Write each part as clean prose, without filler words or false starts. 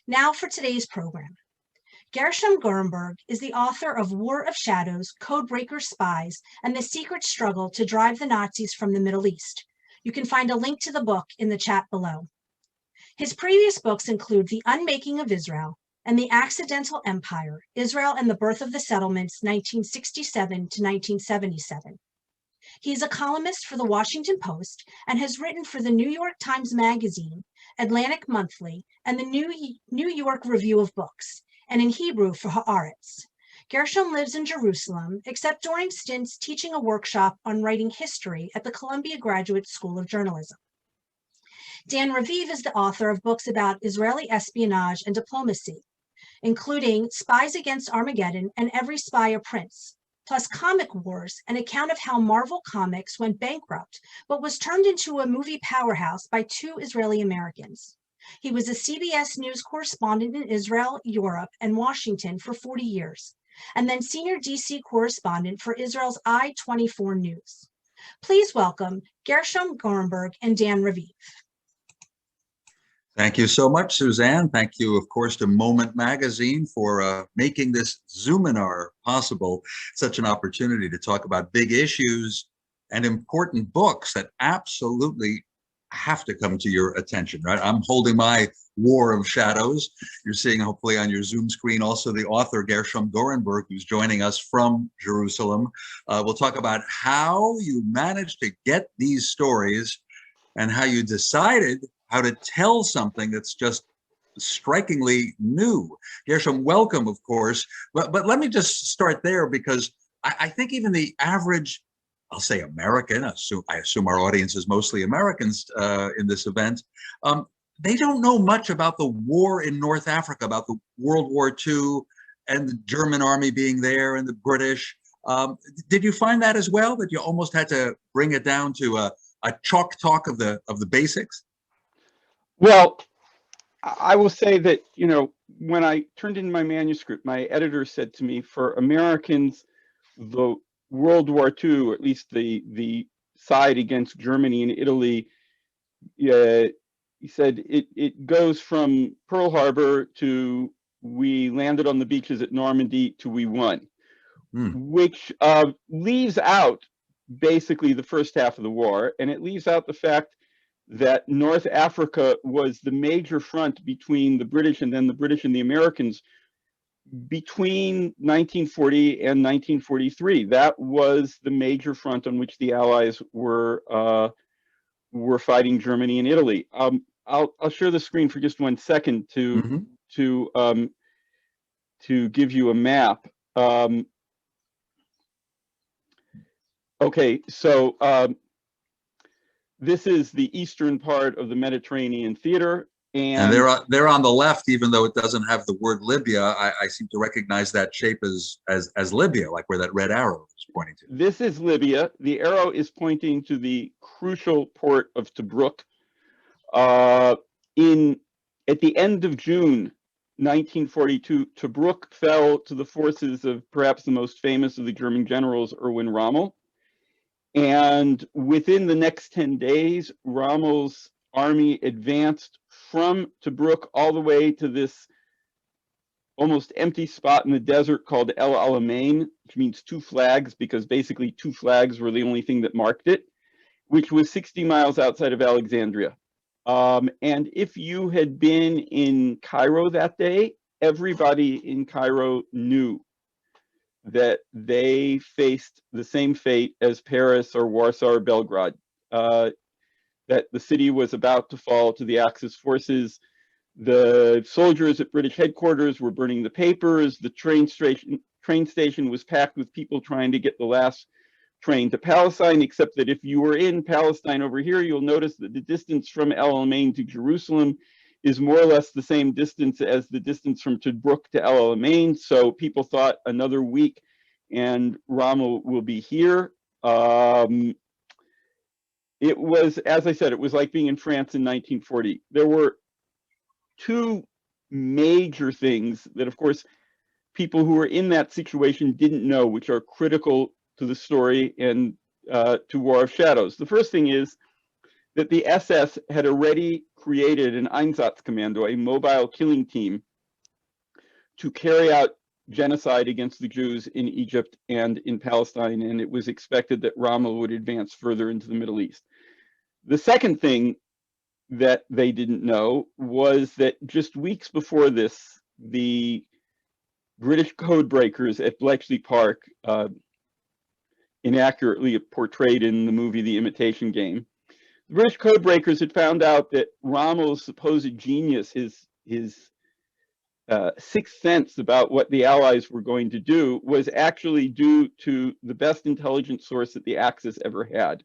Now for today's program. Gershom Gorenberg is the author of War of Shadows, Codebreaker Spies, and the Secret Struggle to Drive the Nazis from the Middle East. You can find a link to the book in the chat below. His previous books include The Unmaking of Israel and The Accidental Empire, Israel and the Birth of the Settlements, 1967 to 1977. He is a columnist for the Washington Post and has written for the New York Times Magazine, Atlantic Monthly, and the New York Review of Books, and in Hebrew for Haaretz. Gershom lives in Jerusalem, except during stints teaching a workshop on writing history at the Columbia Graduate School of Journalism. Dan Raviv is the author of books about Israeli espionage and diplomacy, including Spies Against Armageddon and Every Spy a Prince, plus Comic Wars, an account of how Marvel Comics went bankrupt, but was turned into a movie powerhouse by two Israeli Americans. He was a CBS News correspondent in Israel, Europe, and Washington for 40 years, and then senior DC correspondent for Israel's I-24 News. Please welcome Gershom Gorenberg and Dan Raviv. Thank you so much, Suzanne. Thank you, of course, to Moment Magazine for making this Zoominar possible. Such an opportunity to talk about big issues and important books that absolutely have to come to your attention, right? I'm holding my War of Shadows. You're seeing hopefully on your Zoom screen also the author Gershom Gorenberg, who's joining us from Jerusalem. We'll talk about how you managed to get these stories and how you decided how to tell something that's just strikingly new. Gershom, welcome, of course. But let me just start there, because I think even the average, I'll say American, I assume our audience is mostly Americans in this event, they don't know much about the war in North Africa, about the World War II and the German army being there and the British. Did you find that as well, that you almost had to bring it down to a chalk talk of the basics? Well, I will say that, when I turned in my manuscript, my editor said to me, for Americans, the World War II, or at least the side against Germany and Italy, he said it goes from Pearl Harbor to we landed on the beaches at Normandy to we won, which leaves out basically the first half of the war, and it leaves out the fact that North Africa was the major front between the British and then the British and the Americans between 1940 and 1943. That was the major front on which the Allies were fighting Germany and Italy. I'll share the screen for just 1 second to give you a map. Okay, so this is the eastern part of the Mediterranean theater, and they're on the left, even though it doesn't have the word Libya. I seem to recognize that shape as Libya, like where that red arrow is pointing to. This is Libya. The arrow is pointing to the crucial port of Tobruk. At the end of June 1942, Tobruk fell to the forces of perhaps the most famous of the German generals, Erwin Rommel. And within the next 10 days, Rommel's army advanced from Tobruk all the way to this almost empty spot in the desert called El Alamein, which means two flags, because basically two flags were the only thing that marked it, which was 60 miles outside of Alexandria. And if you had been in Cairo that day, everybody in Cairo knew that they faced the same fate as Paris or Warsaw or Belgrade, that the city was about to fall to the Axis forces. The soldiers at British headquarters were burning the papers. The train station was packed with people trying to get the last train to Palestine, except that if you were in Palestine over here, you'll notice that the distance from El Alamein to Jerusalem is more or less the same distance as the distance from Tobruk to El Alamein. So people thought another week and Rommel will be here. It was, as I said, it was like being in France in 1940. There were two major things that, of course, people who were in that situation didn't know, which are critical to the story and to War of Shadows. The first thing is that the SS had already created an Einsatzkommando, a mobile killing team, to carry out genocide against the Jews in Egypt and in Palestine, and it was expected that Rommel would advance further into the Middle East. The second thing that they didn't know was that just weeks before this, the British codebreakers at Bletchley Park, inaccurately portrayed in the movie The Imitation Game, the British codebreakers had found out that Rommel's supposed genius, his sixth sense about what the Allies were going to do, was actually due to the best intelligence source that the Axis ever had.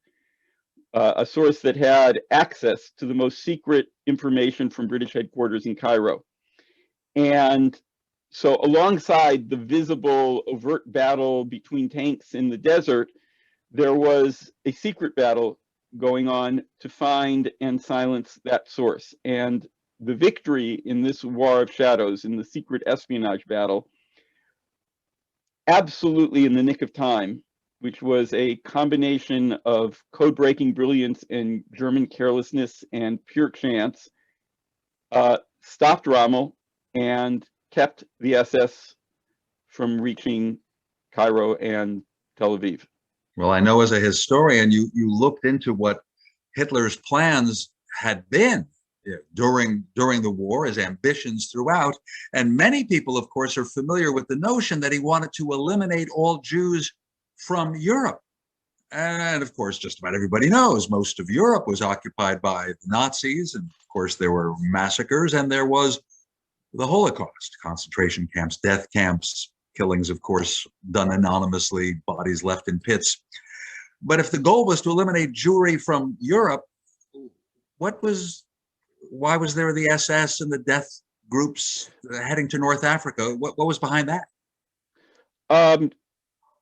A source that had access to the most secret information from British headquarters in Cairo. And so alongside the visible overt battle between tanks in the desert, there was a secret battle going on to find and silence that source. And the victory in this war of shadows, in the secret espionage battle, absolutely in the nick of time, which was a combination of code-breaking brilliance and German carelessness and pure chance, stopped Rommel and kept the SS from reaching Cairo and Tel Aviv. Well, I know as a historian, you looked into what Hitler's plans had been during the war, his ambitions throughout, and many people, of course, are familiar with the notion that he wanted to eliminate all Jews from Europe. And of course, just about everybody knows most of Europe was occupied by the Nazis, and of course there were massacres, and there was the Holocaust, concentration camps, death camps, killings, of course, done anonymously, bodies left in pits. But if the goal was to eliminate Jewry from Europe, why was there the SS and the death groups heading to North Africa? What was behind that?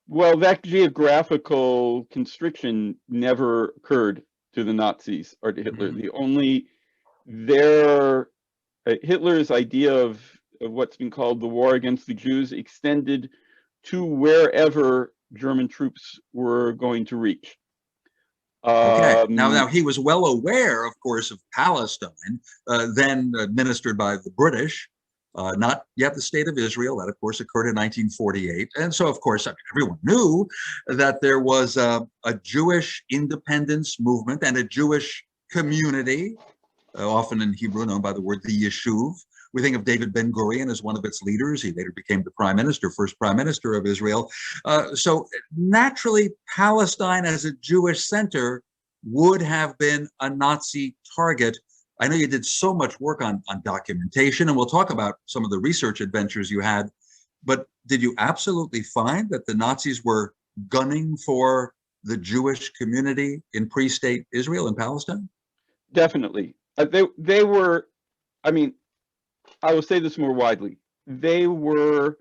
Well, that geographical constriction never occurred to the Nazis or to Hitler. The only Hitler's idea of what's been called the war against the Jews extended to wherever German troops were going to reach. Okay. Now he was well aware, of course, of Palestine, then administered by the British, not yet the state of Israel. That, of course, occurred in 1948. And so, of course, everyone knew that there was a Jewish independence movement and a Jewish community, often in Hebrew known by the word the Yeshuv. We think of David Ben-Gurion as one of its leaders. He later became the first prime minister of Israel. So naturally, Palestine as a Jewish center would have been a Nazi target. I know you did so much work on documentation, and we'll talk about some of the research adventures you had, but did you absolutely find that the Nazis were gunning for the Jewish community in pre-state Israel and Palestine? Definitely. They were, I mean, I will say this more widely. They were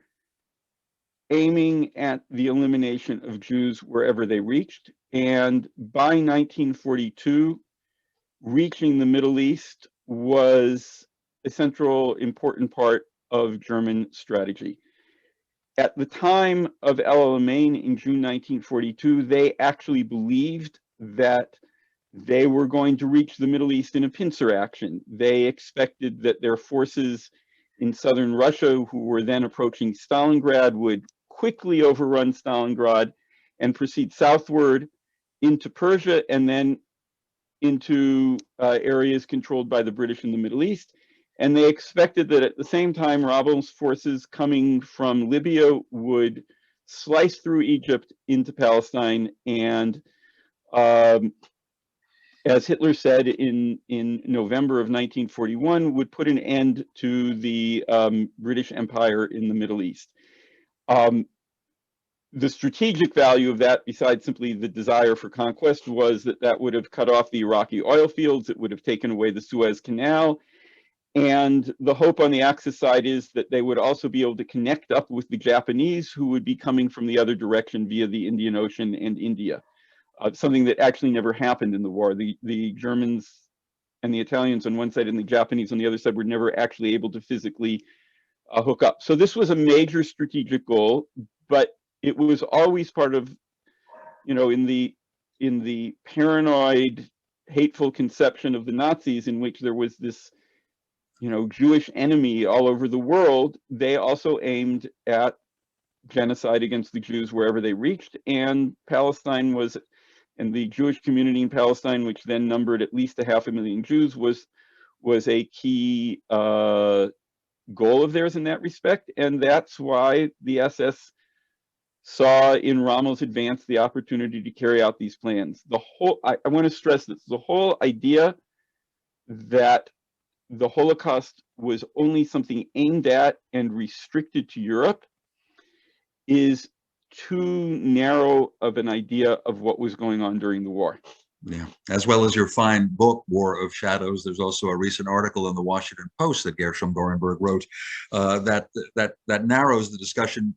aiming at the elimination of Jews wherever they reached. And by 1942, reaching the Middle East was a central, important part of German strategy. At the time of Alamein in June 1942, they actually believed that they were going to reach the Middle East in a pincer action. They expected that their forces in southern Russia, who were then approaching Stalingrad, would quickly overrun Stalingrad and proceed southward into Persia and then into areas controlled by the British in the Middle East. And they expected that at the same time, Rommel's forces coming from Libya would slice through Egypt into Palestine and as Hitler said in November of 1941, would put an end to the British Empire in the Middle East. The strategic value of that, besides simply the desire for conquest, was that would have cut off the Iraqi oil fields, it would have taken away the Suez Canal, and the hope on the Axis side is that they would also be able to connect up with the Japanese, who would be coming from the other direction via the Indian Ocean and India. Something that actually never happened in the war. The Germans and the Italians on one side and the Japanese on the other side were never actually able to physically hook up. So this was a major strategic goal, but it was always part of, in the paranoid hateful conception of the Nazis in which there was this, Jewish enemy all over the world, they also aimed at genocide against the Jews wherever they reached, and Palestine was, and the Jewish community in Palestine, which then numbered at least 500,000 Jews, was a key goal of theirs in that respect, and that's why the SS saw in Rommel's advance the opportunity to carry out these plans. I want to stress this, the whole idea that the Holocaust was only something aimed at and restricted to Europe is too narrow of an idea of what was going on during the war. Yeah, as well as your fine book, War of Shadows. There's also a recent article in the Washington Post that Gershom Gorenberg wrote that narrows the discussion,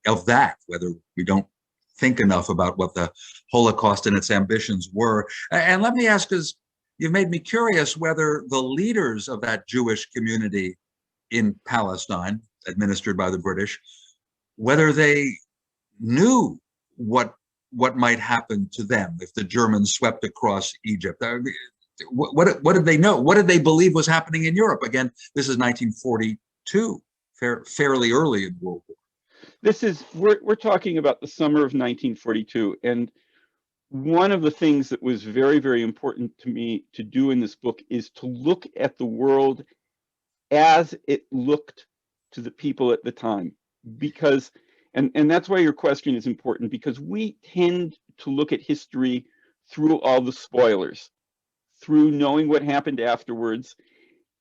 of that, whether we don't think enough about what the Holocaust and its ambitions were. And let me ask, because you've made me curious, whether the leaders of that Jewish community in Palestine, administered by the British, whether they knew what might happen to them if the Germans swept across Egypt. What did they know? What did they believe was happening in Europe? Again, this is 1942, fairly early in World War. We're talking about the summer of 1942, and one of the things that was very, very important to me to do in this book is to look at the world as it looked to the people at the time, because and that's why your question is important, because we tend to look at history through all the spoilers, through knowing what happened afterwards,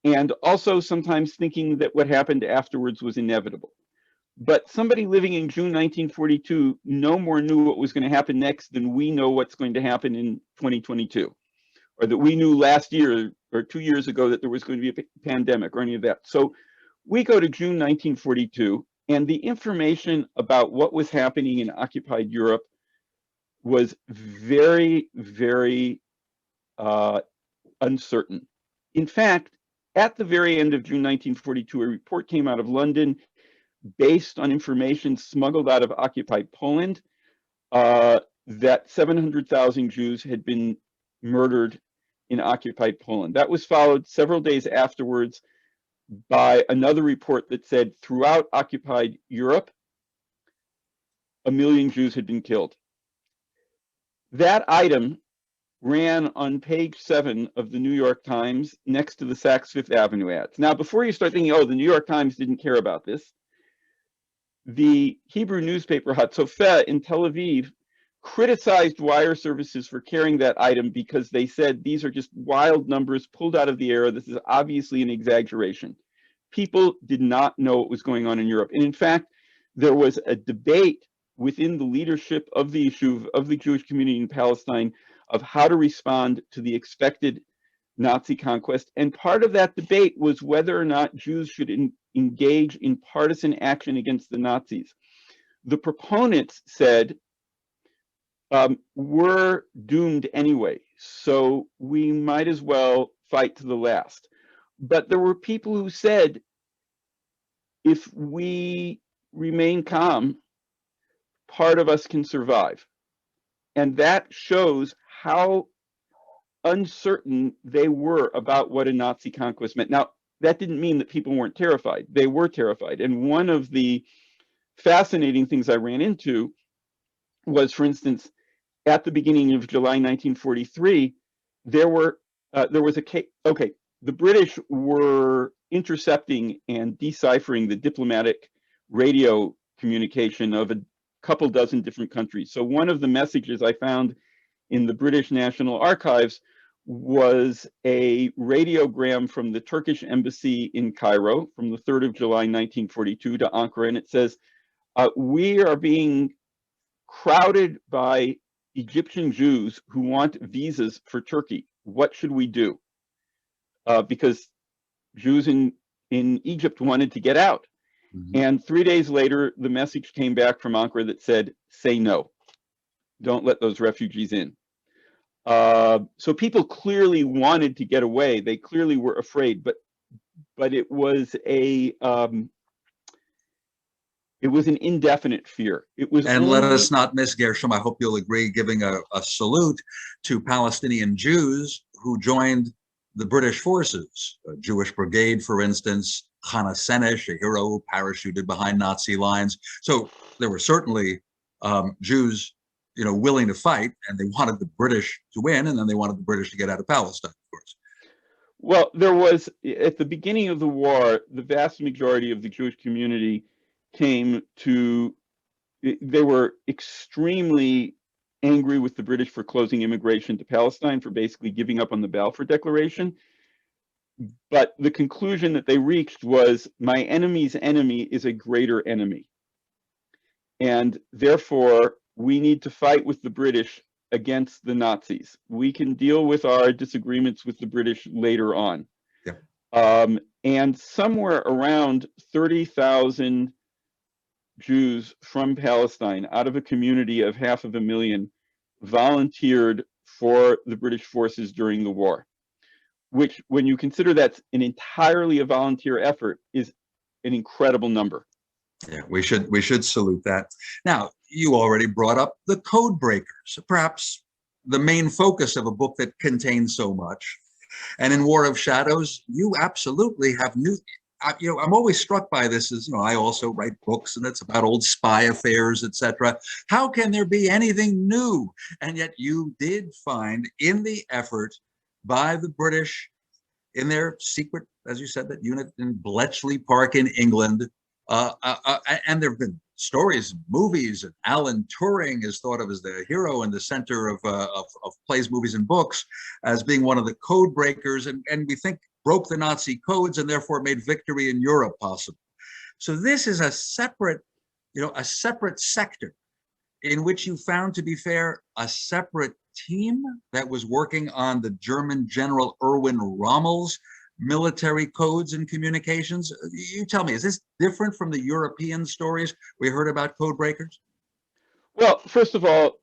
and also sometimes thinking that what happened afterwards was inevitable. But somebody living in June 1942 no more knew what was going to happen next than we know what's going to happen in 2022, or that we knew last year or 2 years ago that there was going to be a pandemic or any of that. So we go to June 1942, and the information about what was happening in occupied Europe was very, very uncertain. In fact, at the very end of June 1942, a report came out of London based on information smuggled out of occupied Poland that 700,000 Jews had been murdered in occupied Poland. That was followed several days afterwards by another report that said throughout occupied Europe, 1 million Jews had been killed. That item ran on page 7 of the New York Times next to the Saks Fifth Avenue ads. Now, before you start thinking, oh, the New York Times didn't care about this, the Hebrew newspaper Hatzofeh in Tel Aviv criticized wire services for carrying that item because they said these are just wild numbers pulled out of the air. This is obviously an exaggeration. People did not know what was going on in Europe. And in fact, there was a debate within the leadership of the Yishuv, of the Jewish community in Palestine, of how to respond to the expected Nazi conquest. And part of that debate was whether or not Jews should engage in partisan action against the Nazis. The proponents said, we're doomed anyway, so we might as well fight to the last. But there were people who said, if we remain calm, part of us can survive. And that shows how uncertain they were about what a Nazi conquest meant. Now, that didn't mean that people weren't terrified. They were terrified. And one of the fascinating things I ran into was, for instance, at the beginning of July 1943, there was a case. Okay, the British were intercepting and deciphering the diplomatic radio communication of a couple dozen different countries. So one of the messages I found in the British National Archives was a radiogram from the Turkish embassy in Cairo from the 3rd of July 1942 to Ankara, and it says, we are being crowded by Egyptian Jews who want visas for Turkey. What should we do? Because Jews in Egypt wanted to get out. Mm-hmm. And 3 days later, the message came back from Ankara that said, say no. Don't let those refugees in. So people clearly wanted to get away. They clearly were afraid, but it was an indefinite fear. It was, and let us not miss, Gershom, I hope you'll agree, giving a salute to Palestinian Jews who joined the British forces, Jewish Brigade, for instance, Chana Senesh, a hero who parachuted behind Nazi lines. So there were certainly Jews, willing to fight, and they wanted the British to win, and then they wanted the British to get out of Palestine, of course. Well, there was, at the beginning of the war, the vast majority of the Jewish community they were extremely angry with the British for closing immigration to Palestine, for basically giving up on the Balfour Declaration. But the conclusion that they reached was, my enemy's enemy is a greater enemy. And therefore, we need to fight with the British against the Nazis. We can deal with our disagreements with the British later on. Yeah. And somewhere around 30,000 Jews from Palestine, out of a community of 500,000, volunteered for the British forces during the war, which, when you consider that's an entirely a volunteer effort, is an incredible number. Yeah, we should salute that. Now, you already brought up the Codebreakers, perhaps the main focus of a book that contains so much. And in War of Shadows, you absolutely have new. I'm always struck by this. As I also write books, and it's about old spy affairs, etc. How can there be anything new? And yet, you did find, in the effort by the British, in their secret, as you said, that unit in Bletchley Park in England. And there have been stories, movies, and Alan Turing is thought of as the hero in the center of plays, movies, and books, as being one of the code breakers, and we think broke the Nazi codes and therefore made victory in Europe possible. So this is a separate sector in which you found, to be fair, a separate team that was working on the German General Erwin Rommel's military codes and communications. You tell me, is this different from the European stories we heard about code breakers? Well, first of all,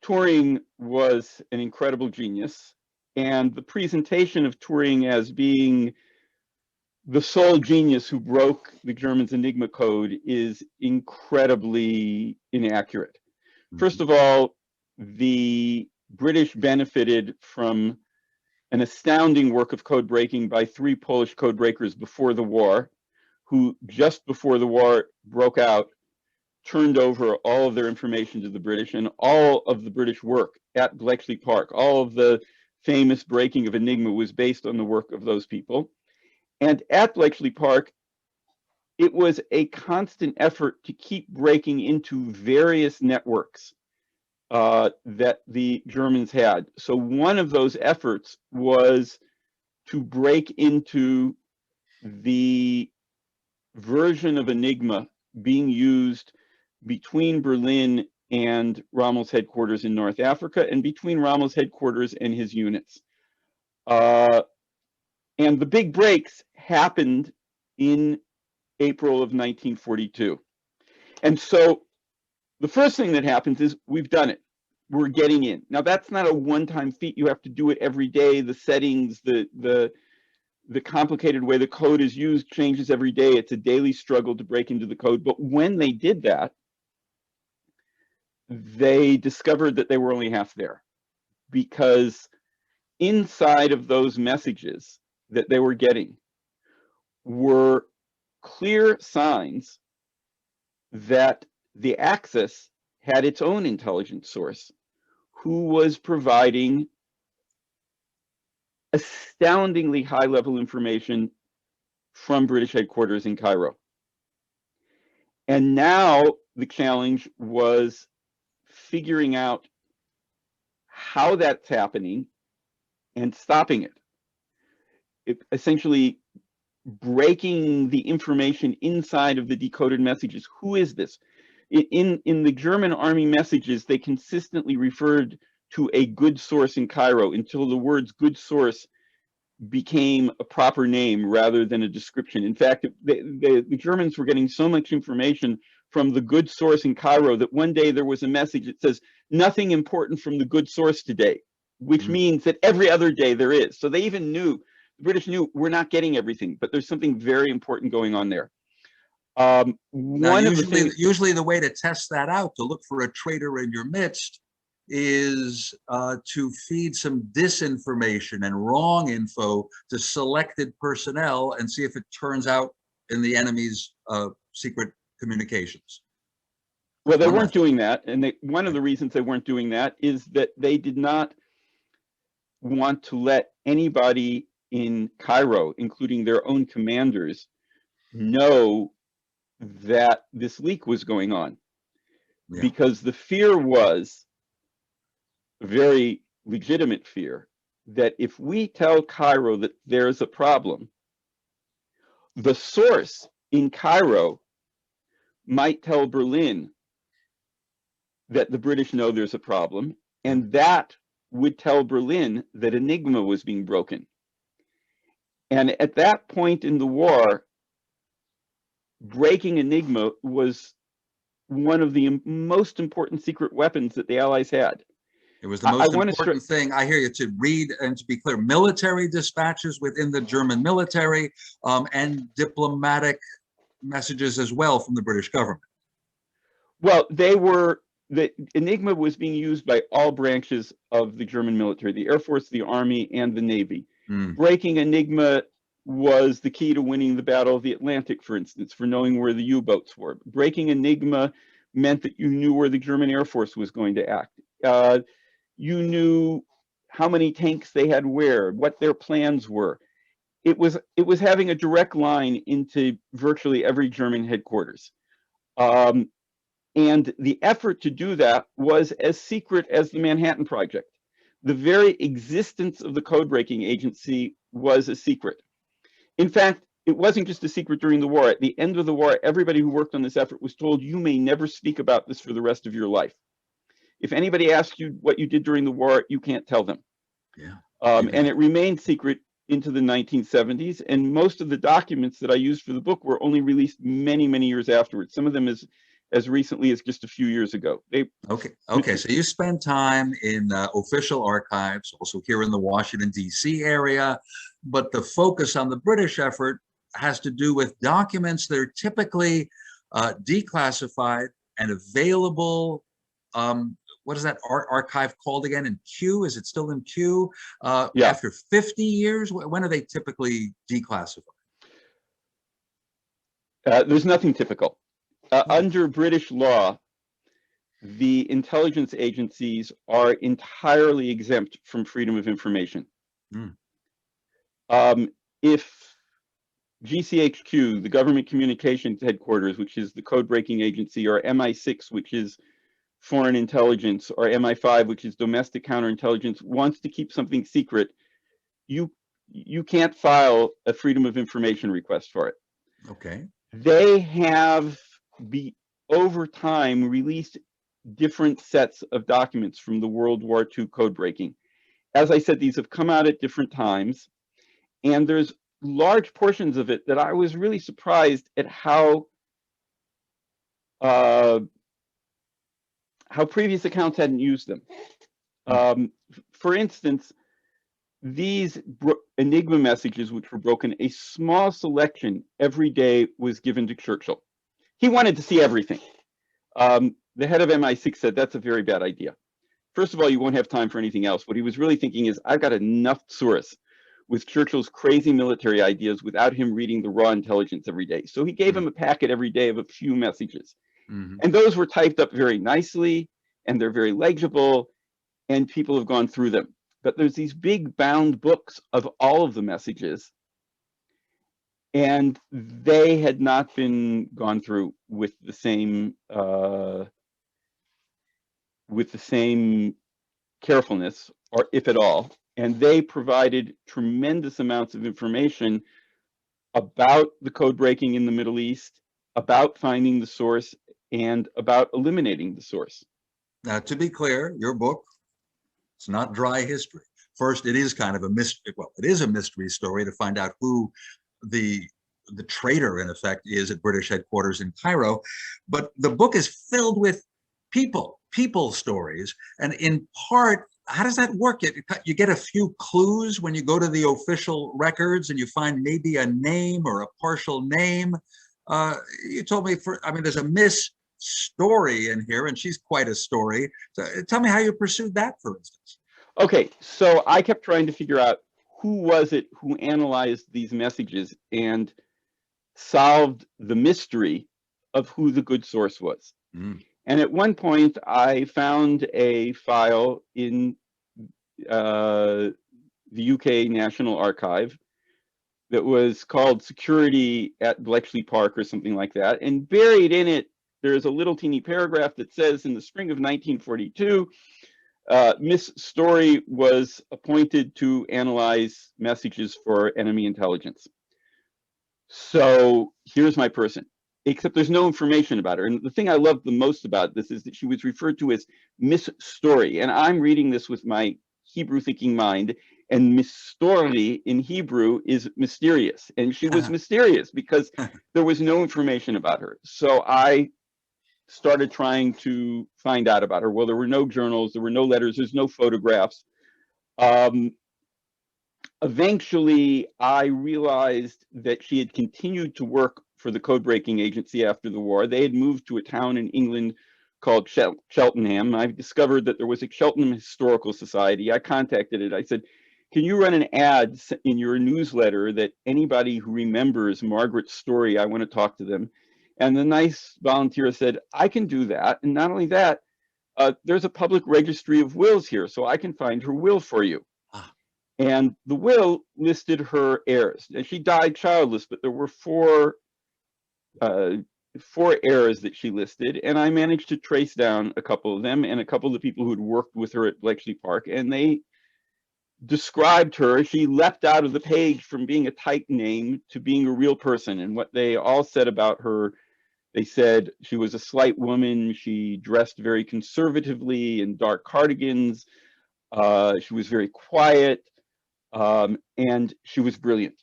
Turing was an incredible genius, and the presentation of Turing as being the sole genius who broke the Germans' Enigma code is incredibly inaccurate. First of all, the British benefited from an astounding work of code breaking by 3 Polish code breakers before the war, who just before the war broke out, turned over all of their information to the British, and all of the British work at Bletchley Park, all of the famous breaking of Enigma was based on the work of those people. And at Bletchley Park, it was a constant effort to keep breaking into various networks that the Germans had. So one of those efforts was to break into the version of Enigma being used between Berlin and Rommel's headquarters in North Africa, and between Rommel's headquarters and his units. And the big breaks happened in April of 1942. And so the first thing that happens is we've done it. We're getting in. Now, that's not a one-time feat. You have to do it every day. The settings, the complicated way the code is used changes every day. It's a daily struggle to break into the code. But when they did that, they discovered that they were only half there, because inside of those messages that they were getting were clear signs that the Axis had its own intelligence source, who was providing astoundingly high-level information from British headquarters in Cairo. And now the challenge was figuring out how that's happening and stopping it. Essentially breaking the information inside of the decoded messages. Who is this? In the German army messages, they consistently referred to a good source in Cairo until the words good source became a proper name rather than a description. In fact, the Germans were getting so much information from the good source in Cairo that one day there was a message that says, nothing important from the good source today, which means that every other day there is. So they even knew, the British knew, we're not getting everything, but there's something very important going on there. Now, usually the way to test that out, to look for a traitor in your midst, is to feed some disinformation and wrong info to selected personnel and see if it turns out in the enemy's secret communications. Well, they weren't doing that, and one of the reasons they weren't doing that is that they did not want to let anybody in Cairo, including their own commanders, know that this leak was going on. Yeah. Because the fear was a very legitimate fear that if we tell Cairo that there's a problem, the source in Cairo might tell Berlin that the British know there's a problem, and that would tell Berlin that Enigma was being broken. And at that point in the war, breaking Enigma was one of the most important secret weapons that the Allies had. It was the most important thing, I hear you, to read, and to be clear, military dispatches within the German military and diplomatic messages as well from the British government. Well, the Enigma was being used by all branches of the German military, the Air Force, the Army, and the Navy. Breaking Enigma was the key to winning the Battle of the Atlantic, for instance, for knowing where the U-boats were. Breaking Enigma meant that you knew where the German Air Force was going to act. You knew how many tanks they had where, what their plans were. It was having a direct line into virtually every German headquarters. And the effort to do that was as secret as the Manhattan Project. The very existence of the code-breaking agency was a secret. In fact, it wasn't just a secret during the war. At the end of the war, everybody who worked on this effort was told, you may never speak about this for the rest of your life. If anybody asks you what you did during the war, you can't tell them. Yeah. And it remained secret into the 1970s. And most of the documents that I used for the book were only released many, many years afterwards. Some of them as recently as just a few years ago. Okay. So you spend time in official archives, also here in the Washington, D.C. area, but the focus on the British effort has to do with documents that are typically declassified and available. What is that archive called again? In Q? Is it still in Q? Yeah. After 50 years? When are they typically declassified? There's nothing typical. Under British law, the intelligence agencies are entirely exempt from freedom of information. If GCHQ, the Government Communications Headquarters, which is the code-breaking agency, or MI6, which is foreign intelligence, or MI5, which is domestic counterintelligence, wants to keep something secret, you can't file a freedom of information request for it. Okay. They have over time released different sets of documents from the World War II code breaking. As I said, these have come out at different times, and there's large portions of it that I was really surprised at how previous accounts hadn't used them. For instance, these Enigma messages, which were broken, a small selection every day was given to Churchill. He wanted to see everything. The head of MI6 said, that's a very bad idea. First of all, you won't have time for anything else. What he was really thinking is, I've got enough source with Churchill's crazy military ideas without him reading the raw intelligence every day. So he gave him a packet every day of a few messages. And those were typed up very nicely, and they're very legible, and people have gone through them. But there's these big bound books of all of the messages, and they had not been gone through with the same carefulness, or if at all. And they provided tremendous amounts of information about the code breaking in the Middle East, about finding the source, and about eliminating the source. Now, to be clear, your book, it's not dry history. First, it is kind of a mystery. Well, it is a mystery story to find out who the traitor, in effect, is at British headquarters in Cairo. But the book is filled with people stories. And in part, how does that work? You get a few clues when you go to the official records and you find maybe a name or a partial name. You told me, there's a story in here, and she's quite a story. So tell me how you pursued that, for instance. Okay, so I kept trying to figure out who was it who analyzed these messages and solved the mystery of who the good source was. Mm. And at one point, I found a file in the UK National Archive that was called Security at Bletchley Park or something like that. And buried in it, there's a little teeny paragraph that says, in the spring of 1942, Miss Story was appointed to analyze messages for enemy intelligence. So here's my person, except there's no information about her. And the thing I love the most about this is that she was referred to as Miss Story. And I'm reading this with my Hebrew thinking mind, and Miss Story in Hebrew is mysterious. And she was mysterious because there was no information about her. So I started trying to find out about her. Well, there were no journals, there were no letters, there's no photographs. Eventually, I realized that she had continued to work for the code breaking agency after the war. They had moved to a town in England called Cheltenham. I discovered that there was a Cheltenham Historical Society. I contacted it. I said, can you run an ad in your newsletter that anybody who remembers Margaret's story, I want to talk to them? And the nice volunteer said, I can do that. And not only that, there's a public registry of wills here, so I can find her will for you. And the will listed her heirs. And she died childless, but there were four heirs that she listed. And I managed to trace down a couple of them and a couple of the people who had worked with her at Bletchley Park. And they described her. She leapt out of the page from being a type name to being a real person. And what they all said about her, they said she was a slight woman. She dressed very conservatively in dark cardigans. She was very quiet. And she was brilliant.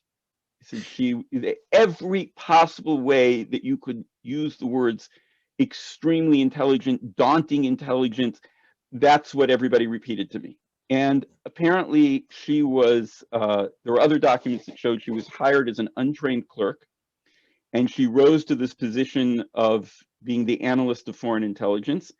So every possible way that you could use the words extremely intelligent, daunting intelligence, that's what everybody repeated to me. And apparently she was, there were other documents that showed she was hired as an untrained clerk, and she rose to this position of being the analyst of foreign intelligence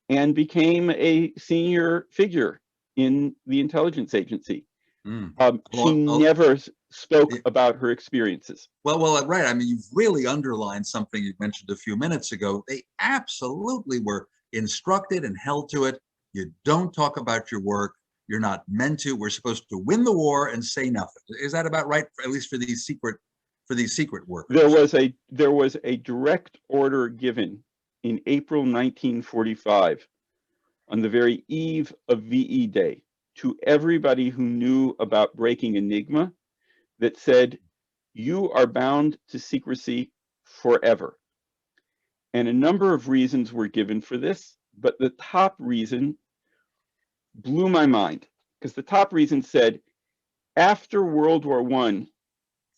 and became a senior figure in the intelligence agency. She never spoke about her experiences. Well, right. I mean, you've really underlined something you mentioned a few minutes ago. They absolutely were instructed and held to it. You don't talk about your work. You're not meant to. We're supposed to win the war and say nothing. Is that about right? At least for these secret workers. There was a direct order given in April 1945, on the very eve of VE Day, to everybody who knew about breaking Enigma, that said, you are bound to secrecy forever. And a number of reasons were given for this, but the top reason blew my mind, because the top reason said, after World War I,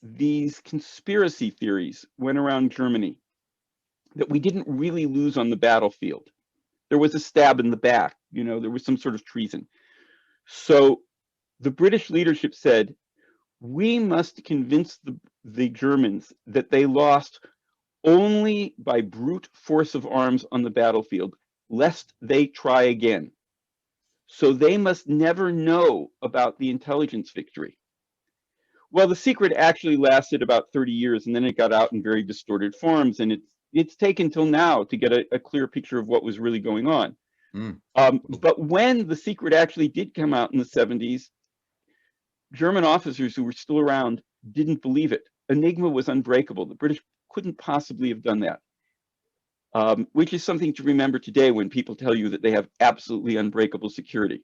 these conspiracy theories went around Germany that we didn't really lose on the battlefield. There was a stab in the back, there was some sort of treason. So the British leadership said, we must convince the Germans that they lost only by brute force of arms on the battlefield, lest they try again. So they must never know about the intelligence victory. Well, the secret actually lasted about 30 years, and then it got out in very distorted forms, and it's taken till now to get a clear picture of what was really going on. But when the secret actually did come out in the 70s, German officers who were still around didn't believe it. Enigma was unbreakable. The British couldn't possibly have done that, which is something to remember today when people tell you that they have absolutely unbreakable security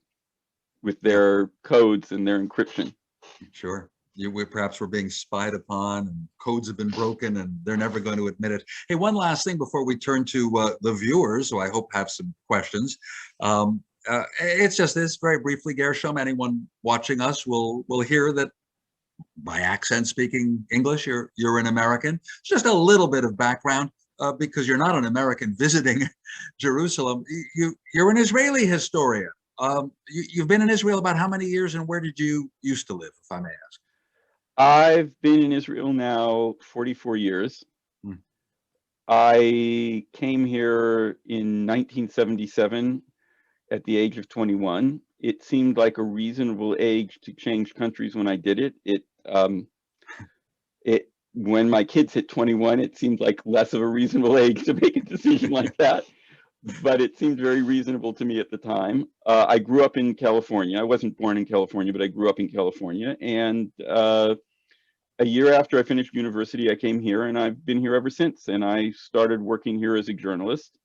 with their codes and their encryption. Sure. Perhaps we're being spied upon and codes have been broken and they're never going to admit it. Hey, one last thing before we turn to the viewers, who I hope have some questions. It's just this, very briefly, Gershom, anyone watching us will hear that by accent speaking English, you're an American. Just a little bit of background, because you're not an American visiting Jerusalem. You're an Israeli historian. You've been in Israel about how many years, and where did you used to live, if I may ask? I've been in Israel now 44 years. I came here in 1977 at the age of 21. It seemed like a reasonable age to change countries when I did it. When my kids hit 21, it seemed like less of a reasonable age to make a decision like that, but it seemed very reasonable to me at the time. I grew up in California. I wasn't born in California, but I grew up in California. And a year after I finished university, I came here, and I've been here ever since. And I started working here as a journalist.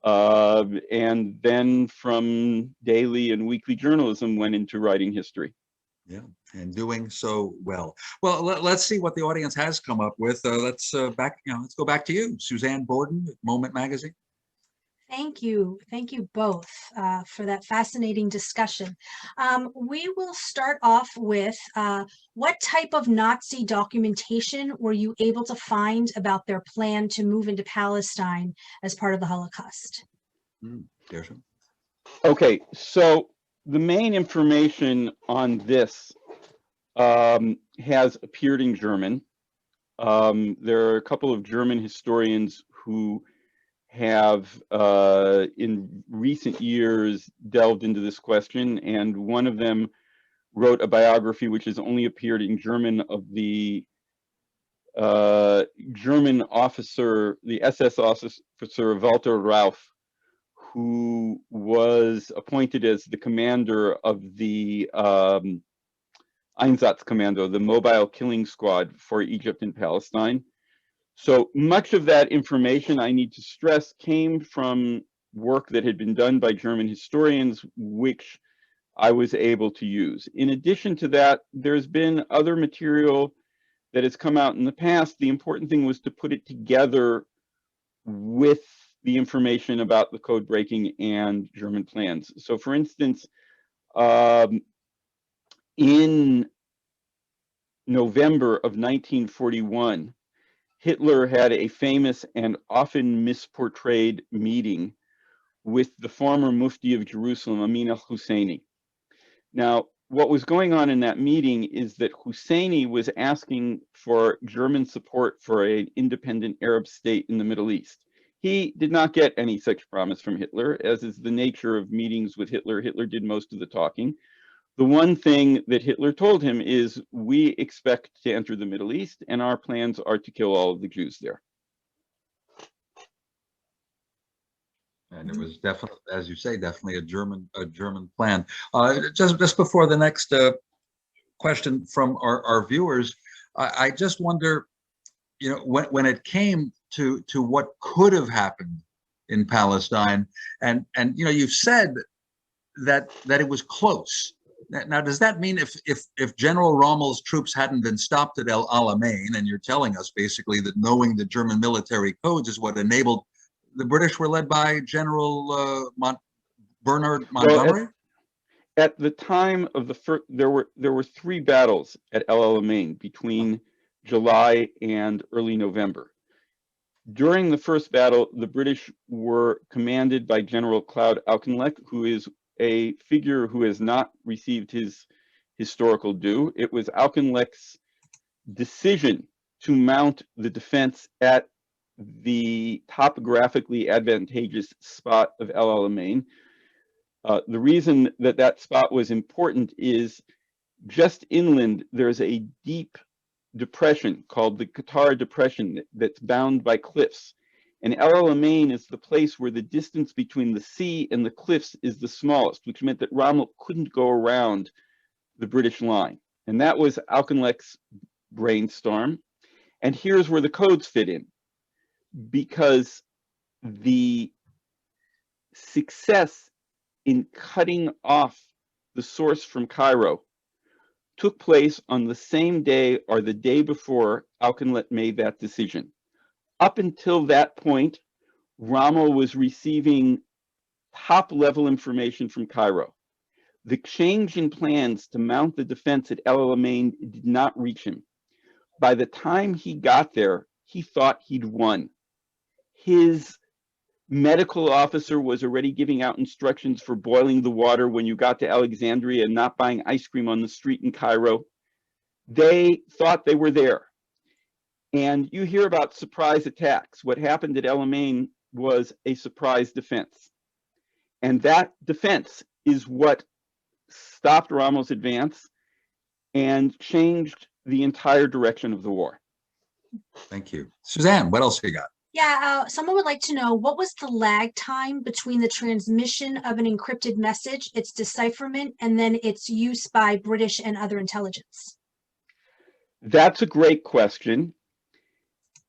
And then from daily and weekly journalism went into writing history. Yeah, and doing so well. Well, let's see what the audience has come up with. Let's go back to you, Suzanne Borden, Moment Magazine. Thank you both for that fascinating discussion. We will start off with what type of Nazi documentation were you able to find about their plan to move into Palestine as part of the Holocaust? Gershom. Okay, so the main information on this has appeared in German. There are a couple of German historians who have in recent years delved into this question, and one of them wrote a biography which has only appeared in German of the German officer, the SS officer Walter Rauff, who was appointed as the commander of the Einsatzkommando, the mobile killing squad for Egypt and Palestine. So much of that information, I need to stress, came from work that had been done by German historians, which I was able to use. In addition to that, there's been other material that has come out in the past. The important thing was to put it together with the information about the code breaking and German plans. So for instance, in November of 1941, Hitler had a famous and often misportrayed meeting with the former Mufti of Jerusalem, Amin al-Husseini. Now, what was going on in that meeting is that Husseini was asking for German support for an independent Arab state in the Middle East. He did not get any such promise from Hitler, as is the nature of meetings with Hitler. Hitler did most of the talking. The one thing that Hitler told him is, we expect to enter the Middle East, and our plans are to kill all of the Jews there. And it was definitely, as you say, definitely a German plan. Just before the next question from our viewers, I just wonder, when it came to what could have happened in Palestine, and you've said that it was close. Now, does that mean if General Rommel's troops hadn't been stopped at El Alamein, and you're telling us basically that knowing the German military codes is what enabled the British were led by General Bernard Montgomery? Well, at the time of the first, there were 3 battles at El Alamein between July and early November. During the first battle, the British were commanded by General Claude Auchinleck, who is a figure who has not received his historical due. It was Auchinleck's decision to mount the defense at the topographically advantageous spot of El Alamein. The reason that spot was important is just inland, there's a deep depression called the Qatar Depression that's bound by cliffs. And El Alamein is the place where the distance between the sea and the cliffs is the smallest, which meant that Rommel couldn't go around the British line. And that was Auchinleck's brainstorm. And here's where the codes fit in. Because the success in cutting off the source from Cairo took place on the same day or the day before Auchinleck made that decision. Up until that point, Rommel was receiving top-level information from Cairo. The change in plans to mount the defense at El Alamein did not reach him. By the time he got there, he thought he'd won. His medical officer was already giving out instructions for boiling the water when you got to Alexandria and not buying ice cream on the street in Cairo. They thought they were there. And you hear about surprise attacks. What happened at Alamein was a surprise defense. And that defense is what stopped Rommel's advance and changed the entire direction of the war. Thank you. Suzanne, what else you got? Yeah, someone would like to know, what was the lag time between the transmission of an encrypted message, its decipherment, and then its use by British and other intelligence? That's a great question.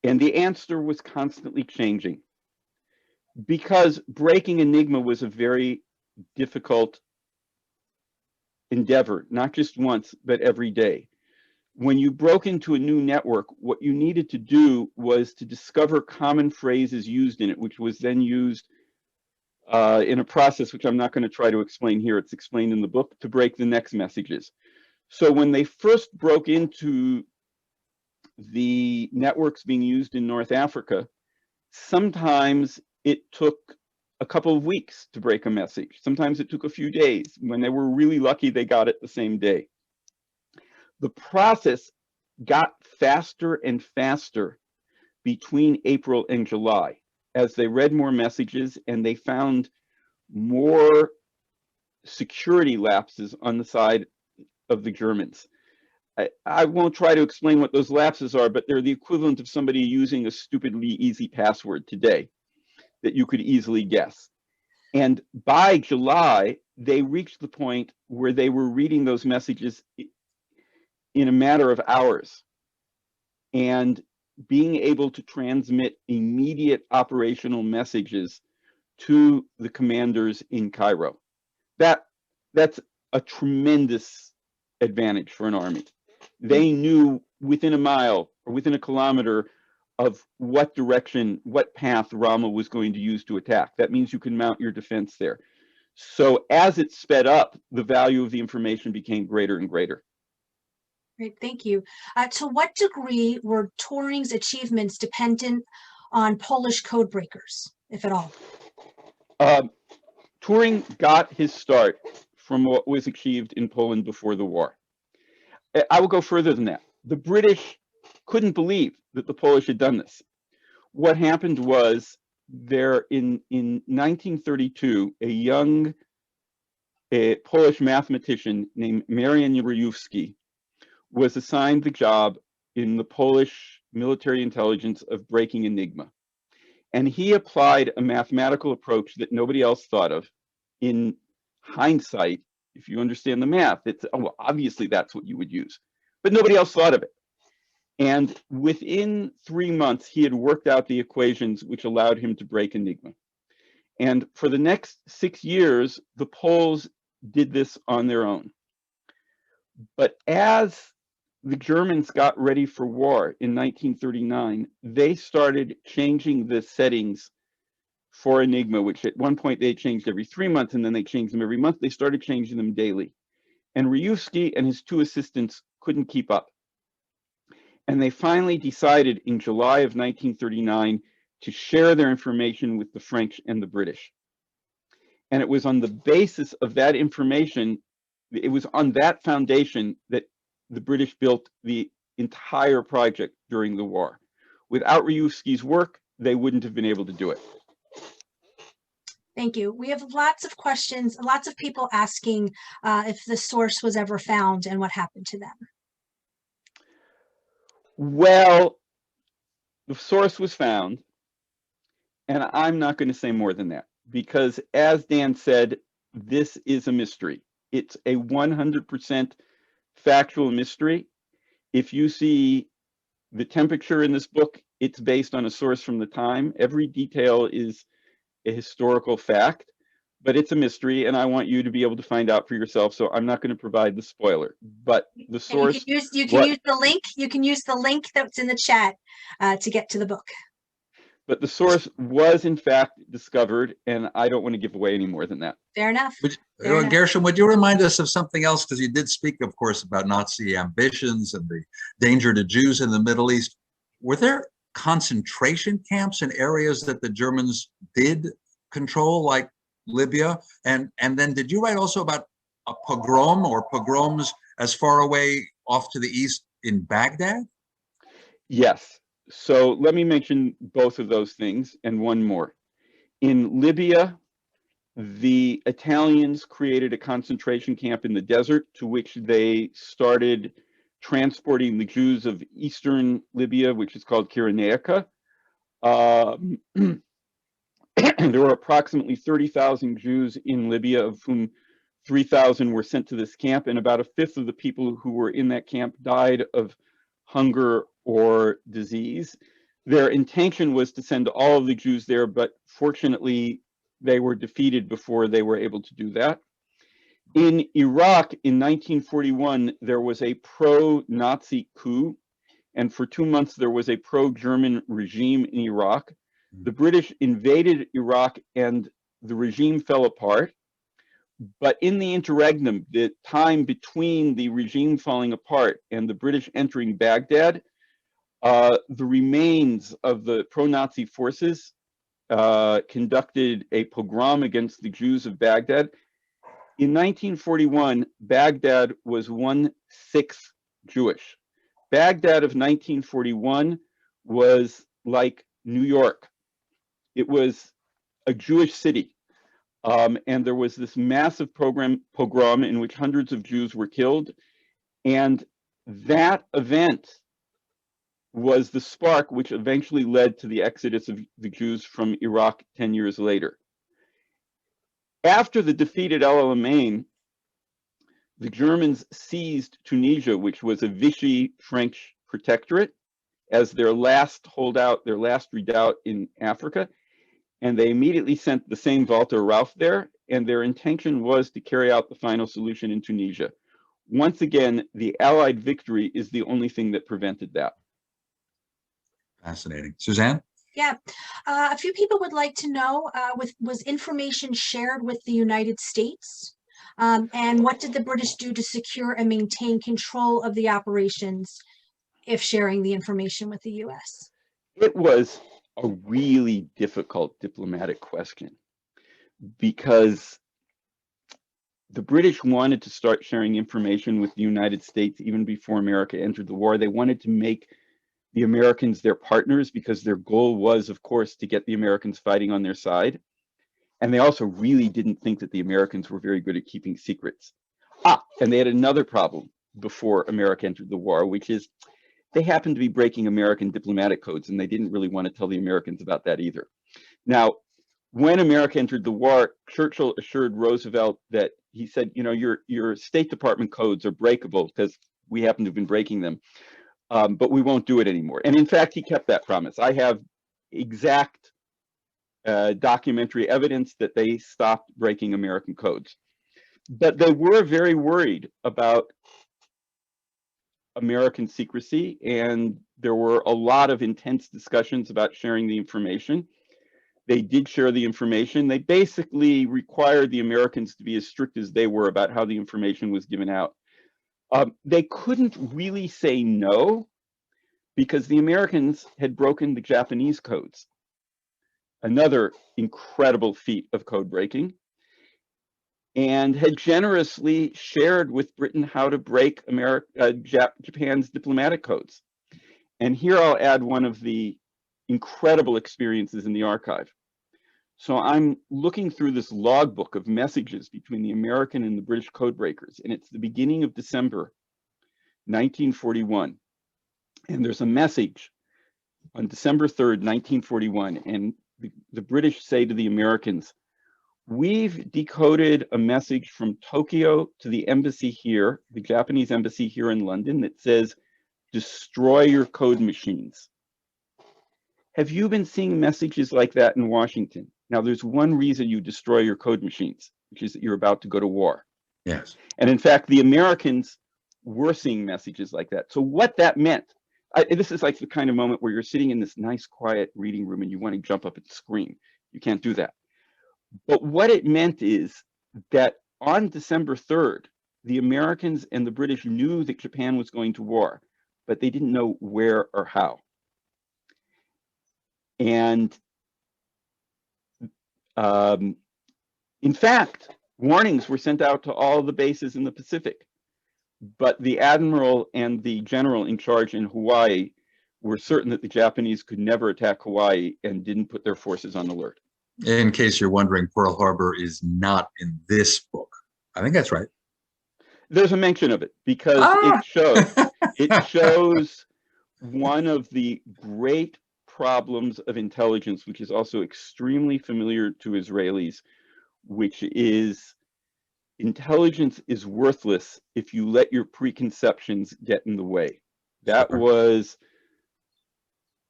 And the answer was constantly changing. Because breaking Enigma was a very difficult endeavor, not just once, but every day. When you broke into a new network, what you needed to do was to discover common phrases used in it, which was then used in a process which I'm not going to try to explain here. It's explained in the book, to break the next messages. So when they first broke into the networks being used in North Africa, sometimes it took a couple of weeks to break a message. Sometimes it took a few days. When they were really lucky, they got it the same day. The process got faster and faster between April and July as they read more messages and they found more security lapses on the side of the Germans. I won't try to explain what those lapses are, but they're the equivalent of somebody using a stupidly easy password today that you could easily guess. And by July, they reached the point where they were reading those messages in a matter of hours and being able to transmit immediate operational messages to the commanders in Cairo. That's a tremendous advantage for an army. They knew within a mile or within a kilometer of what direction, what path Rommel was going to use to attack. That means you can mount your defense there. So as it sped up, the value of the information became greater and greater. Great, thank you. To what degree were Turing's achievements dependent on Polish codebreakers, if at all? Turing got his start from what was achieved in Poland before the war. I will go further than that. The British couldn't believe that the Polish had done this. What happened was there in 1932, a young Polish mathematician named Marian Rejewski was assigned the job in the Polish military intelligence of breaking Enigma. And he applied a mathematical approach that nobody else thought of. In hindsight, if you understand the math, it's, oh, well, obviously that's what you would use. But nobody else thought of it. And within 3 months, he had worked out the equations which allowed him to break Enigma. And for the next 6 years, the Poles did this on their own. But as the Germans got ready for war in 1939, they started changing the settings for Enigma, which at one point they changed every 3 months, and then they changed them every month. They started changing them daily. And Rejewski and his 2 assistants couldn't keep up. And they finally decided in July of 1939 to share their information with the French and the British. And it was on the basis of that information, it was on that foundation that the British built the entire project during the war. Without Rejewski's work, they wouldn't have been able to do it. Thank you. We have lots of questions, lots of people asking if the source was ever found and what happened to them. Well, the source was found, and I'm not going to say more than that, because as Dan said, this is a mystery. It's a 100% factual mystery. If you see the temperature in this book, it's based on a source from the time. Every detail is a historical fact, but it's a mystery, and I want you to be able to find out for yourself. So I'm not going to provide the spoiler, but the source. You can use the link. You can use the link that's in the chat to get to the book. But the source was in fact discovered, and I don't want to give away any more than that. Fair enough. Gershom, would you remind us of something else? Because you did speak, of course, about Nazi ambitions and the danger to Jews in the Middle East. Were there concentration camps in areas that the Germans did control, like Libya? And then did you write also about a pogrom or pogroms as far away off to the east in Baghdad? Yes. So let me mention both of those things and one more. In Libya, the Italians created a concentration camp in the desert to which they started transporting the Jews of eastern Libya, which is called Cyrenaica. There were approximately 30,000 Jews in Libya, of whom 3,000 were sent to this camp, and about a fifth of the people who were in that camp died of hunger or disease. Their intention was to send all of the Jews there, but fortunately, they were defeated before they were able to do that. In Iraq in 1941, there was a pro-Nazi coup, and for 2 months there was a pro-German regime in Iraq. The British invaded Iraq and the regime fell apart. But in the interregnum, the time between the regime falling apart and the British entering Baghdad, the remains of the pro-Nazi forces conducted a pogrom against the Jews of Baghdad. In 1941, Baghdad was 1/6 Jewish. Baghdad of 1941 was like New York. It was a Jewish city. And there was this massive pogrom in which hundreds of Jews were killed. And that event was the spark which eventually led to the exodus of the Jews from Iraq 10 years later. After the defeat at El Alamein, the Germans seized Tunisia, which was a Vichy French protectorate, as their last holdout, their last redoubt in Africa. And they immediately sent the same Walter Rauff there, and their intention was to carry out the final solution in Tunisia. Once again, the Allied victory is the only thing that prevented that. Fascinating. Suzanne? Yeah, a few people would like to know, was information shared with the United States? And what did the British do to secure and maintain control of the operations if sharing the information with the US? It was a really difficult diplomatic question because the British wanted to start sharing information with the United States even before America entered the war. They wanted to make the Americans their partners because their goal was, of course, to get the Americans fighting on their side. And they also really didn't think that the Americans were very good at keeping secrets. And they had another problem before America entered the war, which is they happened to be breaking American diplomatic codes, and they didn't really want to tell the Americans about that either. Now, when America entered the war, Churchill assured Roosevelt that he said, you know, your State Department codes are breakable because we happen to have been breaking them, but we won't do it anymore. And in fact, he kept that promise. I have exact documentary evidence that they stopped breaking American codes. But they were very worried about American secrecy, and there were a lot of intense discussions about sharing the information. They did share the information. They basically required the Americans to be as strict as they were about how the information was given out. They couldn't really say no because the Americans had broken the Japanese codes. Another incredible feat of code breaking, and had generously shared with Britain how to break Japan's diplomatic codes. And here I'll add one of the incredible experiences in the archive. So I'm looking through this logbook of messages between the American and the British codebreakers, and it's the beginning of December 1941. And there's a message on December 3rd, 1941, and the British say to the Americans, "We've decoded a message from Tokyo to the embassy here, the Japanese embassy here in London, that says, 'Destroy your code machines.' Have you been seeing messages like that in Washington? Now, there's one reason you destroy your code machines, which is that you're about to go to war." Yes. And in fact, the Americans were seeing messages like that. So what that meant, this is like the kind of moment where you're sitting in this nice, quiet reading room and you want to jump up and scream. You can't do that. But what it meant is that on December 3rd, the Americans and the British knew that Japan was going to war, but they didn't know where or how. And in fact, warnings were sent out to all the bases in the Pacific, but the admiral and the general in charge in Hawaii were certain that the Japanese could never attack Hawaii and didn't put their forces on alert. In case you're wondering, Pearl Harbor is not in this book. I think that's right. There's a mention of it because it shows one of the great problems of intelligence, which is also extremely familiar to Israelis, which is intelligence is worthless if you let your preconceptions get in the way. That was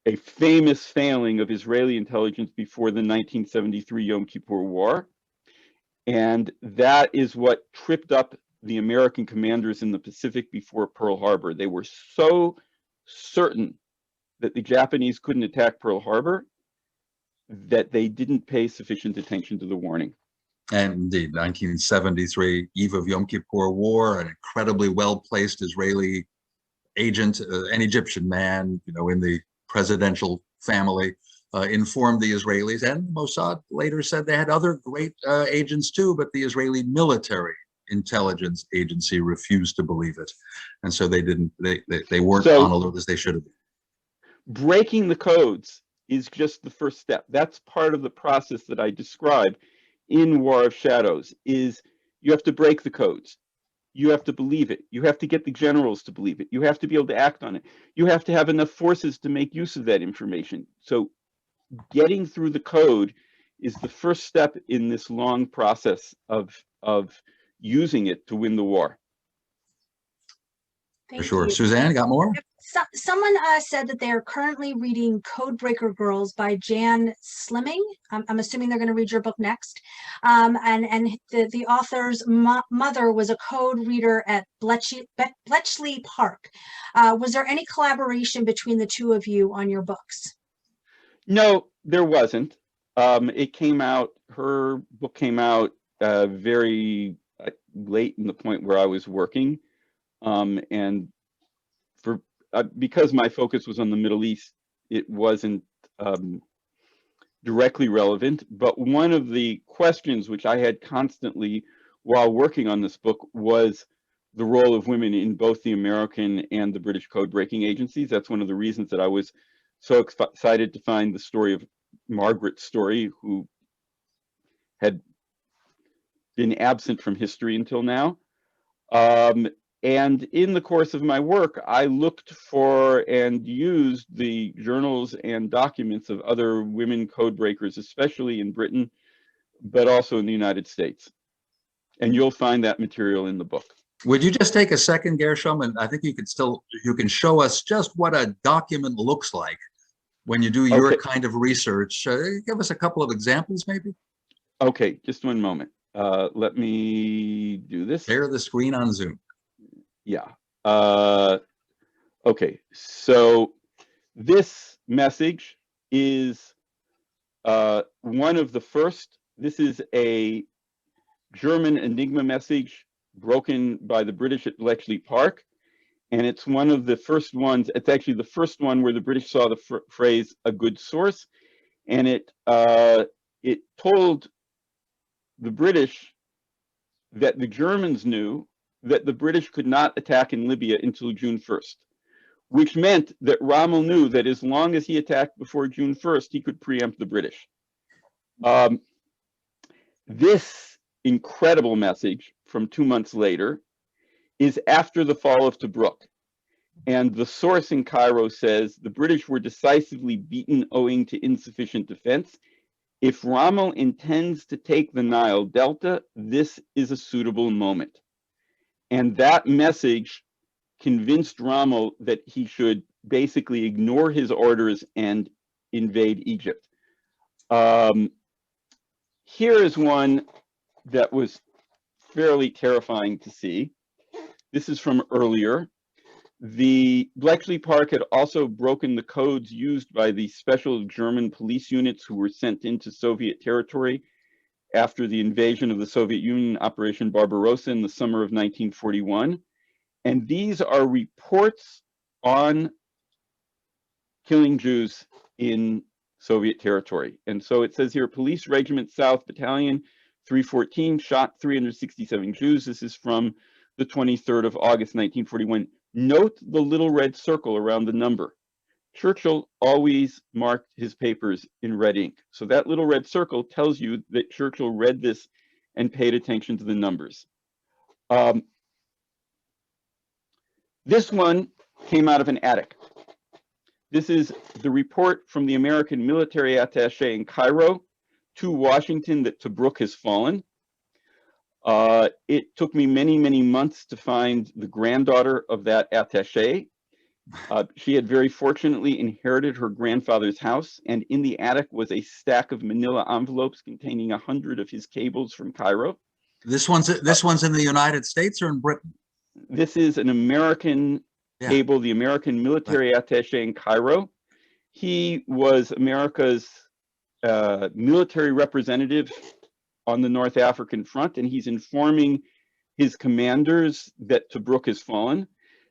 a famous failing of Israeli intelligence before the 1973 Yom Kippur War. And that is what tripped up the American commanders in the Pacific before Pearl Harbor. They were so certain that the Japanese couldn't attack Pearl Harbor that they didn't pay sufficient attention to the warning. And indeed, 1973, eve of Yom Kippur War, an incredibly well-placed Israeli agent, an Egyptian man, in the presidential family, informed the Israelis, and Mossad later said they had other great agents too, but the Israeli military intelligence agency refused to believe it, and so they weren't on alert as they should have been. Breaking the codes is just the first step. That's part of the process that I describe in War of Shadows. Is you have to break the codes. You have to believe it. You have to get the generals to believe it. You have to be able to act on it. You have to have enough forces to make use of that information. So getting through the code is the first step in this long process of using it to win the war. Thank For sure. you. Suzanne, got more? Someone said that they are currently reading Codebreaker Girls by Jan Slimming. I'm assuming they're going to read your book next. And the author's mother was a code reader at Bletchley Park. Was there any collaboration between the two of you on your books? No, there wasn't. It came out, her book came out very late in the point where I was working. And because my focus was on the Middle East, it wasn't directly relevant. But one of the questions which I had constantly while working on this book was the role of women in both the American and the British code breaking agencies. That's one of the reasons that I was so excited to find the story of Margaret Story, who had been absent from history until now. And in the course of my work, I looked for and used the journals and documents of other women code breakers, especially in Britain, but also in the United States. And you'll find that material in the book. Would you just take a second, Gershom, and I think you can show us just what a document looks like when you do your kind of research. Give us a couple of examples, maybe. Okay, just one moment. Let me do this. Share the screen on Zoom. Yeah. Okay, so this message is one of the first. This is a German Enigma message broken by the British at Bletchley Park. And it's one of the first ones. It's actually the first one where the British saw the phrase "a good source," and it told the British that the Germans knew that the British could not attack in Libya until June 1st, which meant that Rommel knew that as long as he attacked before June 1st, he could preempt the British. This incredible message from 2 months later is after the fall of Tobruk. And the source in Cairo says the British were decisively beaten owing to insufficient defense. If Rommel intends to take the Nile Delta, this is a suitable moment. And that message convinced Rommel that he should basically ignore his orders and invade Egypt. Here is one that was fairly terrifying to see. This is from earlier. The Bletchley Park had also broken the codes used by the special German police units who were sent into Soviet territory after the invasion of the Soviet Union, Operation Barbarossa, in the summer of 1941. And these are reports on killing Jews in Soviet territory. And so it says here, Police Regiment South Battalion 314 shot 367 Jews. This is from the 23rd of August, 1941. Note the little red circle around the number. Churchill always marked his papers in red ink. So that little red circle tells you that Churchill read this and paid attention to the numbers. This one came out of an attic. This is the report from the American military attaché in Cairo to Washington that Tobruk has fallen. It took me many, many months to find the granddaughter of that attaché. She had very fortunately inherited her grandfather's house, and in the attic was a stack of manila envelopes containing 100 of his cables from Cairo. This one's in the United States or in Britain? This is an American cable, the American military attaché in Cairo. He was America's military representative on the North African front, and he's informing his commanders that Tobruk has fallen.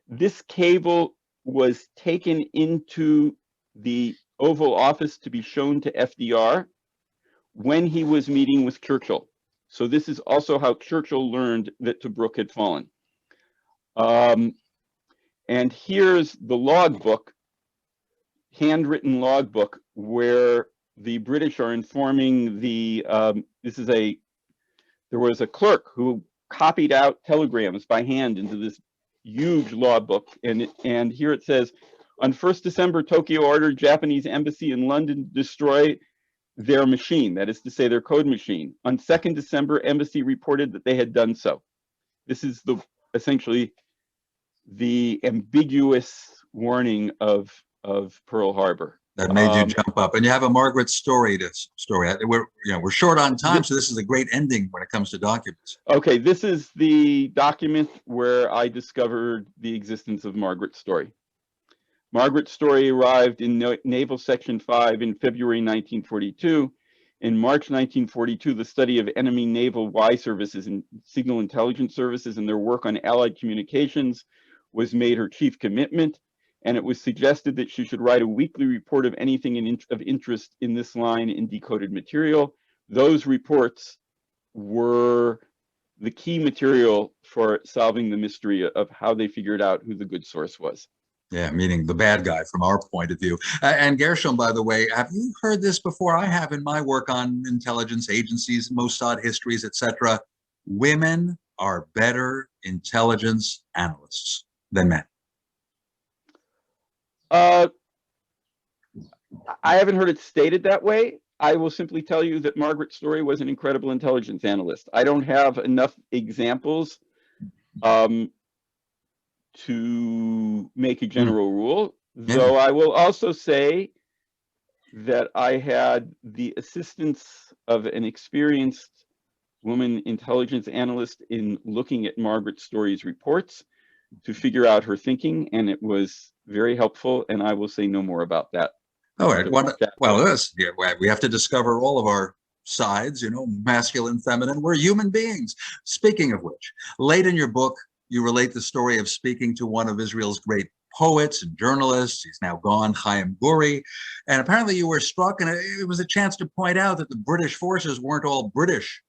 This cable was taken into the Oval Office to be shown to FDR when he was meeting with Churchill. So this is also how Churchill learned that Tobruk had fallen. And here's the logbook, handwritten logbook, where the British are informing the, there was a clerk who copied out telegrams by hand into this huge logbook. And here it says, on 1st December, Tokyo ordered Japanese embassy in London to destroy their machine, that is to say their code machine. On 2nd December, embassy reported that they had done so. This is essentially the ambiguous warning of Pearl Harbor. That made you jump up. And you have a Margaret story. We're short on time, so this is a great ending when it comes to documents. Okay, this is the document where I discovered the existence of Margaret's story. Margaret's story arrived in Naval Section 5 in February 1942. In March 1942, the study of enemy naval Y services and signal intelligence services and their work on Allied communications was made her chief commitment, and it was suggested that she should write a weekly report of anything of interest in this line in decoded material. Those reports were the key material for solving the mystery of how they figured out who the good source was. Yeah, meaning the bad guy from our point of view. And Gershom, by the way, have you heard this before? I have in my work on intelligence agencies, Mossad histories, etc. Women are better intelligence analysts than men. I haven't heard it stated that way. I will simply tell you that Margaret Story was an incredible intelligence analyst. I don't have enough examples to make a general rule, though I will also say that I had the assistance of an experienced woman intelligence analyst in looking at Margaret Story's reports to figure out her thinking, and it was very helpful, and I will say no more about that. All right. Well, we have to discover all of our sides, masculine, feminine. We're human beings. Speaking of which, late in your book, you relate the story of speaking to one of Israel's great poets and journalists. He's now gone, Hayam Gorenberg. And apparently you were struck, and it was a chance to point out that the British forces weren't all British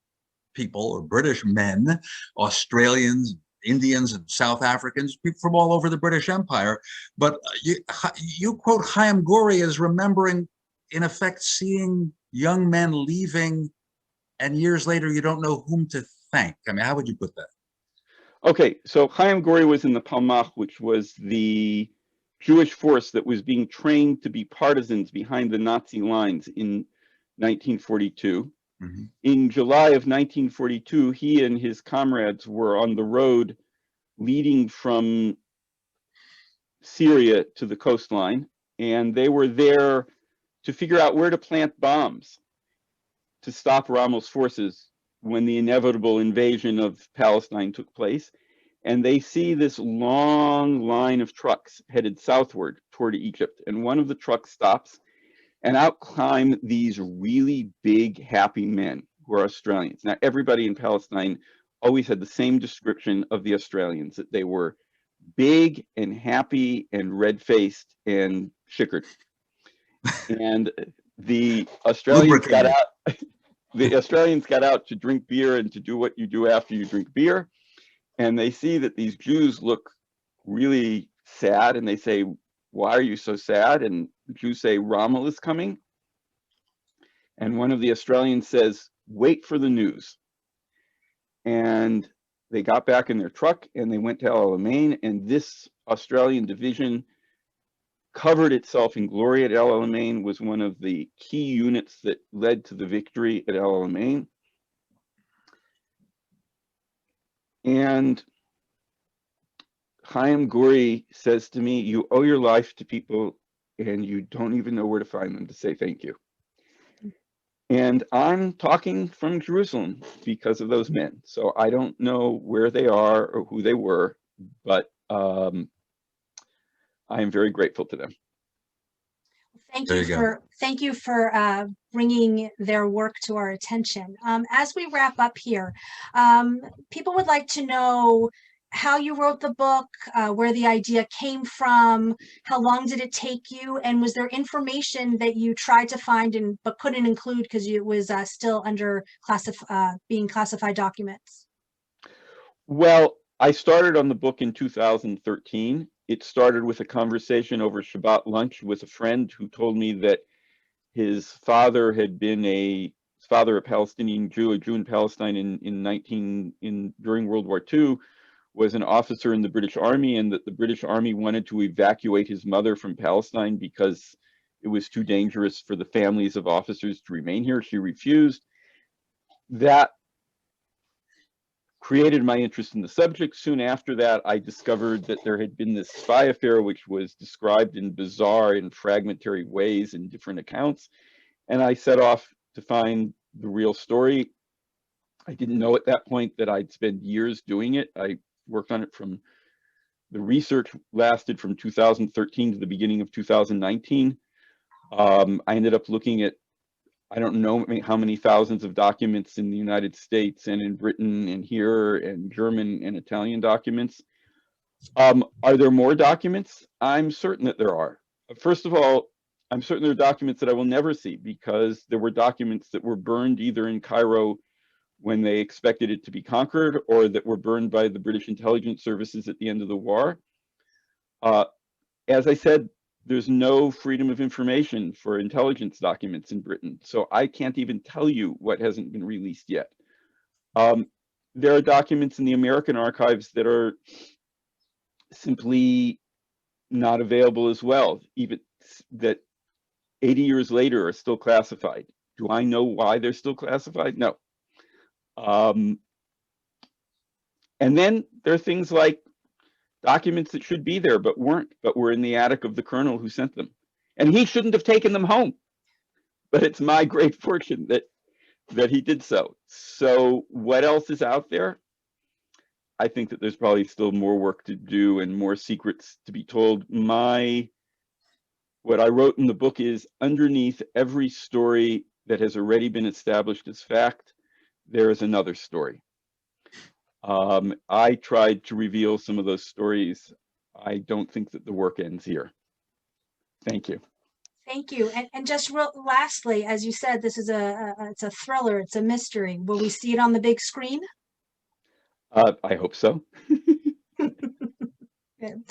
people or British men, Australians, Indians, and South Africans, people from all over the British Empire. But you quote Hayam Gorenberg as remembering, in effect, seeing young men leaving, and years later you don't know whom to thank. I mean, how would you put that? Okay, so Hayam Gorenberg was in the Palmach, which was the Jewish force that was being trained to be partisans behind the Nazi lines in 1942. Mm-hmm. In July of 1942, he and his comrades were on the road leading from Syria to the coastline, and they were there to figure out where to plant bombs to stop Rommel's forces when the inevitable invasion of Palestine took place. And they see this long line of trucks headed southward toward Egypt. And one of the trucks stops, and out climb these really big, happy men who are Australians. Now, everybody in Palestine always had the same description of the Australians, that they were big and happy and red-faced and chickered. And the Australians got out. The Australians got out to drink beer and to do what you do after you drink beer. And they see that these Jews look really sad, and they say, why are you so sad? And the Jews say, Rommel is coming. And one of the Australians says, wait for the news. And they got back in their truck and they went to Alamein, and this Australian division covered itself in glory at Alamein, was one of the key units that led to the victory at Alamein. And Hayam Gorenberg says to me, you owe your life to people and you don't even know where to find them to say thank you. And I'm talking from Jerusalem because of those men. So I don't know where they are or who they were, but I am very grateful to them. Thank you for bringing their work to our attention. As we wrap up here, people would like to know how you wrote the book, where the idea came from, how long did it take you, and was there information that you tried to find but couldn't include because it was still under being classified documents? Well, I started on the book in 2013. It started with a conversation over Shabbat lunch with a friend who told me that his father had been a Palestinian Jew, a Jew in Palestine during World War II, was an officer in the British Army, and that the British Army wanted to evacuate his mother from Palestine because it was too dangerous for the families of officers to remain here. She refused. That created my interest in the subject. Soon after that, I discovered that there had been this spy affair, which was described in bizarre and fragmentary ways in different accounts. And I set off to find the real story. I didn't know at that point that I'd spend years doing it. I worked on it the research lasted from 2013 to the beginning of 2019. I ended up looking at, I don't know how many thousands of documents in the United States and in Britain and here, and German and Italian documents. Are there more documents? I'm certain that there are. First of all, I'm certain there are documents that I will never see because there were documents that were burned either in Cairo when they expected it to be conquered, or that were burned by the British intelligence services at the end of the war. As I said, there's no freedom of information for intelligence documents in Britain, so I can't even tell you what hasn't been released yet. There are documents in the American archives that are simply not available as well, even that 80 years later are still classified. Do I know why they're still classified? No. And then there are things like documents that should be there but weren't, but were in the attic of the colonel who sent them. And he shouldn't have taken them home. But it's my great fortune that he did so. So what else is out there? I think that there's probably still more work to do and more secrets to be told. What I wrote in the book is, underneath every story that has already been established as fact, there is another story. I tried to reveal some of those stories. I don't think that the work ends here. Thank you. Thank you. And just lastly, as you said, this is it's a thriller, it's a mystery. Will we see it on the big screen? I hope so. Good.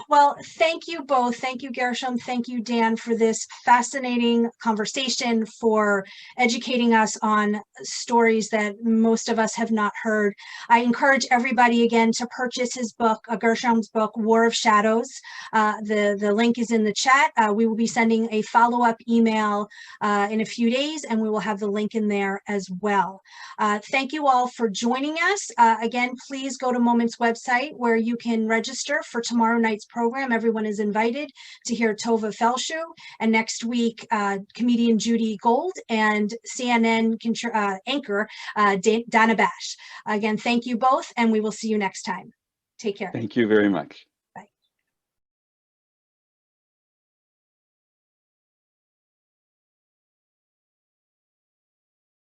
Well, thank you both. Thank you, Gershom. Thank you, Dan, for this fascinating conversation, for educating us on stories that most of us have not heard. I encourage everybody again to purchase his book, Gershom's book, War of Shadows. The link is in the chat. We will be sending a follow-up email in a few days, and we will have the link in there as well. Thank you all for joining us. Again, please go to Moment's website where you can register for tomorrow night's program. Everyone is invited to hear Tova Felshu, and next week comedian Judy Gold and CNN anchor Dana Bash. Again, thank you both, and we will see you next time. Take care. Thank you very much.